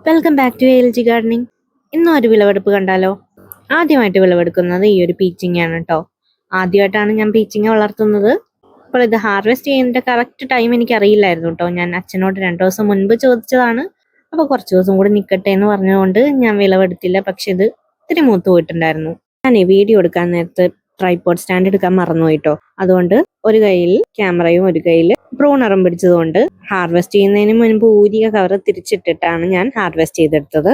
Welcome back to LG gardening. ഇന്നും ഒരു വിളവെടുപ്പ് കണ്ടാലോ. ആദ്യമായിട്ട് വിളവെടുക്കുന്നത് ഈ ഒരു പീച്ചിങ്ങയാണ് കേട്ടോ. ആദ്യമായിട്ടാണ് ഞാൻ പീച്ചിങ്ങ വളർത്തുന്നത്. അപ്പോൾ ഇത് ഹാർവെസ്റ്റ് ചെയ്യുന്നതിൻ്റെ കറക്റ്റ് ടൈം എനിക്ക് അറിയില്ലായിരുന്നു കേട്ടോ. ഞാൻ അച്ഛനോട് 2 ദിവസം മുൻപ് ചോദിച്ചതാണ്. അപ്പോൾ കുറച്ച് ദിവസം കൂടി നിൽക്കട്ടെ എന്ന് പറഞ്ഞുകൊണ്ട് ഞാൻ വിളവെടുത്തില്ല. പക്ഷെ ഇത് ഇത്തിരി മൂത്ത് പോയിട്ടുണ്ടായിരുന്നു. ഞാൻ ഈ വീഡിയോ എടുക്കാൻ നേരത്ത് ട്രൈപോഡ് സ്റ്റാൻഡ് എടുക്കാൻ മറന്നുപോയി കേട്ടോ. അതുകൊണ്ട് ഒരു കയ്യിൽ ക്യാമറയും ഒരു കയ്യിൽ പ്രൂണറും പിടിച്ചതുകൊണ്ട് ഹാർവെസ്റ്റ് ചെയ്യുന്നതിന് മുൻപ് ഊരിയ കവർ തിരിച്ചിട്ടിട്ടാണ് ഞാൻ ഹാർവെസ്റ്റ് ചെയ്തെടുത്തത്.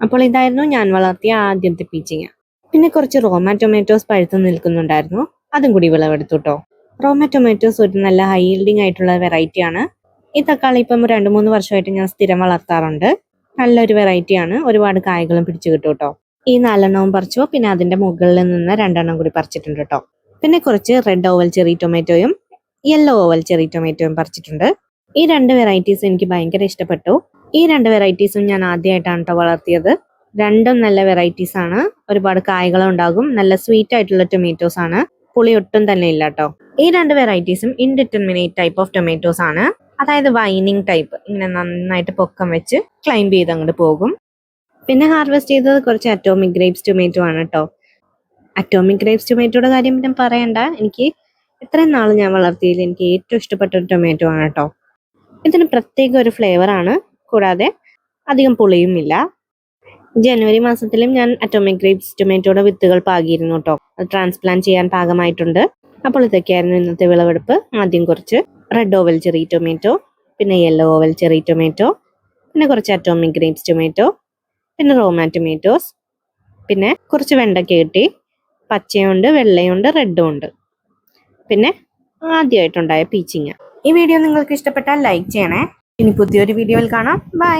അപ്പോൾ ഇതായിരുന്നു ഞാൻ വളർത്തിയ ആദ്യത്തെ പീച്ചിങ്ങ. പിന്നെ കുറച്ച് റോമ ടൊമാറ്റോസ് പഴുത്ത് നിൽക്കുന്നുണ്ടായിരുന്നു, അതും കൂടി വിളവെടുത്തു കേട്ടോ. റോമ ടൊമാറ്റോസ് ഒരു നല്ല ഹൈ ഈൽഡിങ് ആയിട്ടുള്ള വെറൈറ്റി ആണ്. ഈ തക്കാളി ഇപ്പം 2-3 വർഷമായിട്ട് ഞാൻ സ്ഥിരം വളർത്താറുണ്ട്. നല്ലൊരു വെറൈറ്റിയാണ്, ഒരുപാട് കായ്കളും പിടിച്ചു കിട്ടും കേട്ടോ. ഈ 4 പറിച്ചു, പിന്നെ അതിന്റെ മുകളിൽ നിന്ന് 2 കൂടി പറിച്ചിട്ടുണ്ട് കേട്ടോ. പിന്നെ കുറച്ച് റെഡ് ഓവൽ ചെറി ടൊമാറ്റോയും യെല്ലോ ഓവൽ ചെറി ടൊമാറ്റോയും പറിച്ചിട്ടുണ്ട്. ഈ 2 വെറൈറ്റീസ് എനിക്ക് ഭയങ്കര ഇഷ്ടപ്പെട്ടു. ഈ 2 വെറൈറ്റീസും ഞാൻ ആദ്യമായിട്ടാണ് കേട്ടോ വളർത്തിയത്. രണ്ടും നല്ല വെറൈറ്റീസ് ആണ്, ഒരുപാട് കായ്കളും ഉണ്ടാകും. നല്ല സ്വീറ്റ് ആയിട്ടുള്ള ടൊമാറ്റോസ് ആണ്, പുളി ഒട്ടും തന്നെ ഇല്ല കേട്ടോ. ഈ 2 വെറൈറ്റീസും ഇൻഡിറ്റർമിനേറ്റ് ടൈപ്പ് ഓഫ് ടൊമാറ്റോസ് ആണ്, അതായത് വൈനിങ് ടൈപ്പ്. ഇങ്ങനെ നന്നായിട്ട് പൊക്കം വെച്ച് ക്ലൈംബ് ചെയ്ത് അങ്ങോട്ട് പോകും. പിന്നെ ഹാർവെസ്റ്റ് ചെയ്തത് കുറച്ച് അറ്റോമിക് ഗ്രേപ്സ് ടൊമാറ്റോ ആണ് കേട്ടോ. അറ്റോമിക് ഗ്രേപ്സ് ടൊമാറ്റോയുടെ കാര്യം പിന്നെ പറയണ്ട, എനിക്ക് ഇത്രയും നാൾ ഞാൻ വളർത്തിയതിൽ എനിക്ക് ഏറ്റവും ഇഷ്ടപ്പെട്ട ഒരു ടൊമാറ്റോ ആണ് കേട്ടോ. ഇതിന് പ്രത്യേക ഒരു ഫ്ലേവർ ആണ്, കൂടാതെ അധികം പുളിയും ഇല്ല. ജനുവരി മാസത്തിലും ഞാൻ അറ്റോമിക് ഗ്രേപ്സ് ടൊമാറ്റോയുടെ വിത്തുകൾ പാകിയിരുന്നു കേട്ടോ. അത് ട്രാൻസ്പ്ലാന്റ് ചെയ്യാൻ പാകമായിട്ടുണ്ട്. അപ്പോൾ ഇതൊക്കെയായിരുന്നു ഇന്നത്തെ വിളവെടുപ്പ്. ആദ്യം കുറച്ച് റെഡ് ഓവൽ ചെറി ടൊമാറ്റോ, പിന്നെ യെല്ലോ ഓവൽ ചെറി ടൊമാറ്റോ, പിന്നെ കുറച്ച് അറ്റോമിക് ഗ്രേപ്സ് ടൊമാറ്റോ, പിന്നെ റോമ ടൊമാറ്റോസ്, പിന്നെ കുറച്ച് വെണ്ടയ്ക്ക കിട്ടി. പച്ചയുണ്ട്, വെള്ളയുണ്ട്, റെഡും ഉണ്ട്. പിന്നെ ആദ്യമായിട്ടുണ്ടായ പീച്ചിങ്ങ. ഈ വീഡിയോ നിങ്ങൾക്ക് ഇഷ്ടപ്പെട്ടാൽ ലൈക്ക് ചെയ്യണേ. ഇനി പുതിയൊരു വീഡിയോയിൽ കാണാം. ബൈ.